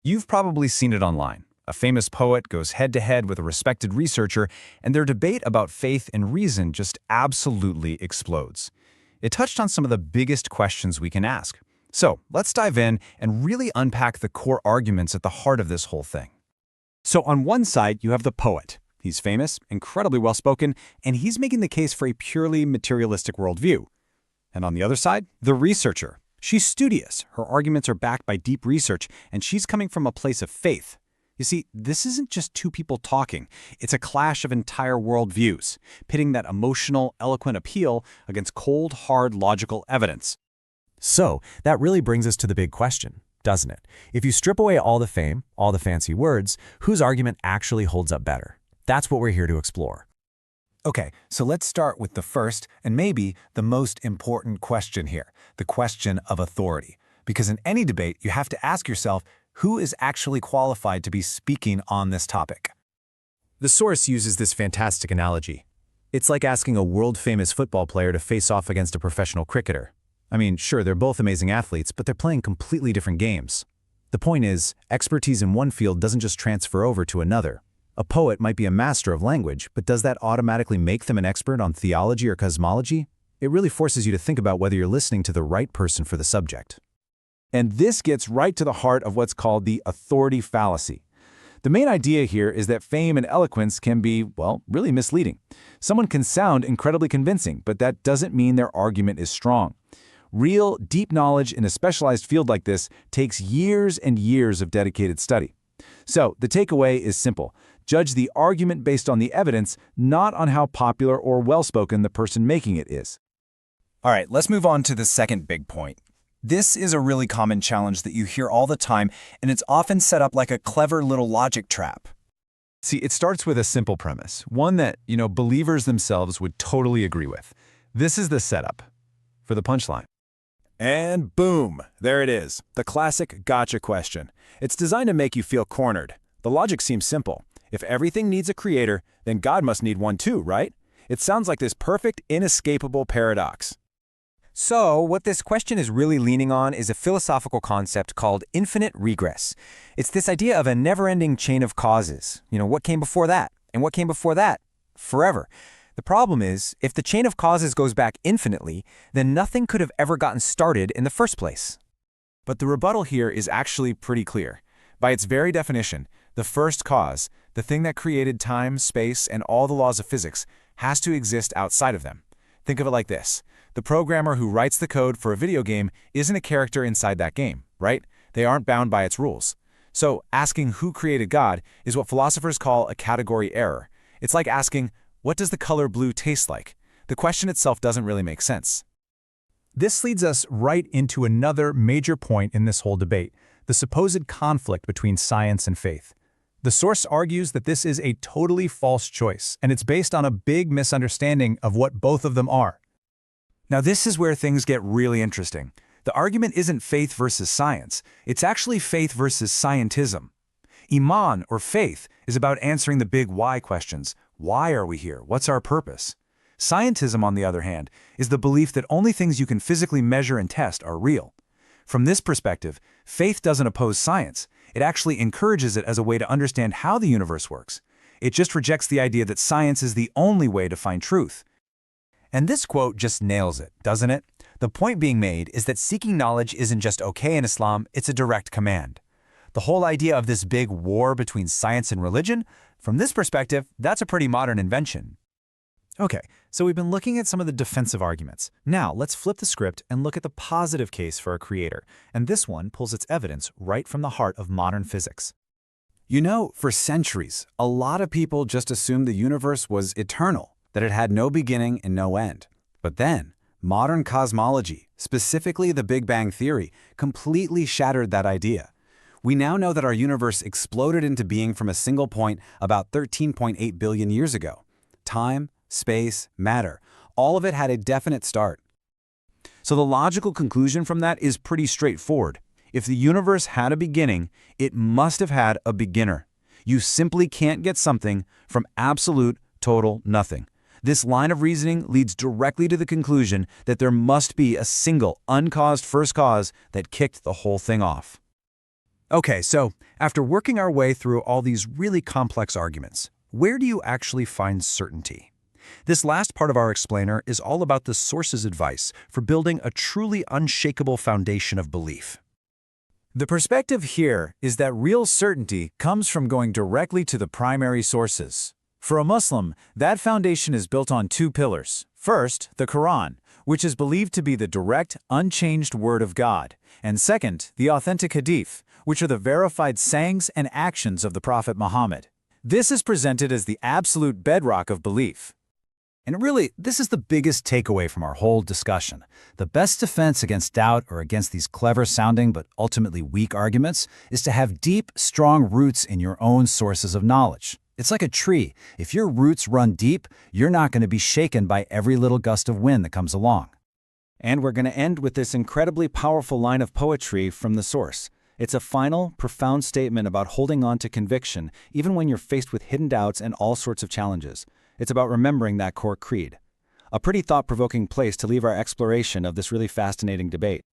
You've probably seen it online. A famous poet goes head-to-head with a respected researcher, and their debate about faith and reason just absolutely explodes. It touched on some of the biggest questions we can ask. So let's dive in and really unpack the core arguments at the heart of this whole thing. So on one side, you have the poet. He's famous, incredibly well-spoken, and he's making the case for a purely materialistic worldview. And on the other side, the researcher. She's studious, her arguments are backed by deep research, and she's coming from a place of faith. You see, this isn't just two people talking. It's a clash of entire worldviews, pitting that emotional, eloquent appeal against cold, hard, logical evidence. So, that really brings us to the big question, doesn't it? If you strip away all the fame, all the fancy words, whose argument actually holds up better? That's what we're here to explore. Okay, so let's start with the first and maybe the most important question here, the question of authority. Because in any debate, you have to ask yourself, who is actually qualified to be speaking on this topic? The source uses this fantastic analogy. It's like asking a world-famous football player to face off against a professional cricketer. I mean, sure, they're both amazing athletes, but they're playing completely different games. The point is, expertise in one field doesn't just transfer over to another. A poet might be a master of language, but does that automatically make them an expert on theology or cosmology? It really forces you to think about whether you're listening to the right person for the subject. And this gets right to the heart of what's called the authority fallacy. The main idea here is that fame and eloquence can be, well, really misleading. Someone can sound incredibly convincing, but that doesn't mean their argument is strong. Real, deep knowledge in a specialized field like this takes years and years of dedicated study. So, the takeaway is simple. Judge the argument based on the evidence, not on how popular or well-spoken the person making it is. All right, let's move on to the second big point. This is a really common challenge that you hear all the time, and it's often set up like a clever little logic trap. See, it starts with a simple premise, one that, believers themselves would totally agree with. This is the setup for the punchline. And boom, there it is, the classic gotcha question. It's designed to make you feel cornered. The logic seems simple. If everything needs a creator, then God must need one too, right? It sounds like this perfect, inescapable paradox. So, what this question is really leaning on is a philosophical concept called infinite regress. It's this idea of a never-ending chain of causes. What came before that? And what came before that? Forever. The problem is, if the chain of causes goes back infinitely, then nothing could have ever gotten started in the first place. But the rebuttal here is actually pretty clear. By its very definition, the first cause, the thing that created time, space, and all the laws of physics, has to exist outside of them. Think of it like this. The programmer who writes the code for a video game isn't a character inside that game, right? They aren't bound by its rules. So asking who created God is what philosophers call a category error. It's like asking, what does the color blue taste like? The question itself doesn't really make sense. This leads us right into another major point in this whole debate, the supposed conflict between science and faith. The source argues that this is a totally false choice, and it's based on a big misunderstanding of what both of them are. Now this is where things get really interesting. The argument isn't faith versus science. It's actually faith versus scientism. Iman, or faith, is about answering the big why questions. Why are we here? What's our purpose? Scientism, on the other hand, is the belief that only things you can physically measure and test are real. From this perspective, faith doesn't oppose science. It actually encourages it as a way to understand how the universe works. It just rejects the idea that science is the only way to find truth. And this quote just nails it, doesn't it? The point being made is that seeking knowledge isn't just okay in Islam, it's a direct command. The whole idea of this big war between science and religion, from this perspective, that's a pretty modern invention. Okay, so we've been looking at some of the defensive arguments. Now, let's flip the script and look at the positive case for a creator. And this one pulls its evidence right from the heart of modern physics. For centuries, a lot of people just assumed the universe was eternal, that it had no beginning and no end. But then, modern cosmology, specifically the Big Bang Theory, completely shattered that idea. We now know that our universe exploded into being from a single point about 13.8 billion years ago. Time, space, matter, all of it had a definite start. So the logical conclusion from that is pretty straightforward. If the universe had a beginning, it must have had a beginner. You simply can't get something from absolute, total nothing. This line of reasoning leads directly to the conclusion that there must be a single uncaused first cause that kicked the whole thing off. Okay, so after working our way through all these really complex arguments, where do you actually find certainty? This last part of our explainer is all about the source's advice for building a truly unshakable foundation of belief. The perspective here is that real certainty comes from going directly to the primary sources. For a Muslim, that foundation is built on two pillars. First, the Quran, which is believed to be the direct, unchanged word of God, and second, the authentic Hadith, which are the verified sayings and actions of the Prophet Muhammad. This is presented as the absolute bedrock of belief. And really, this is the biggest takeaway from our whole discussion. The best defense against doubt or against these clever-sounding but ultimately weak arguments is to have deep, strong roots in your own sources of knowledge. It's like a tree. If your roots run deep, you're not going to be shaken by every little gust of wind that comes along. And we're going to end with this incredibly powerful line of poetry from the source. It's a final, profound statement about holding on to conviction, even when you're faced with hidden doubts and all sorts of challenges. It's about remembering that core creed. A pretty thought-provoking place to leave our exploration of this really fascinating debate.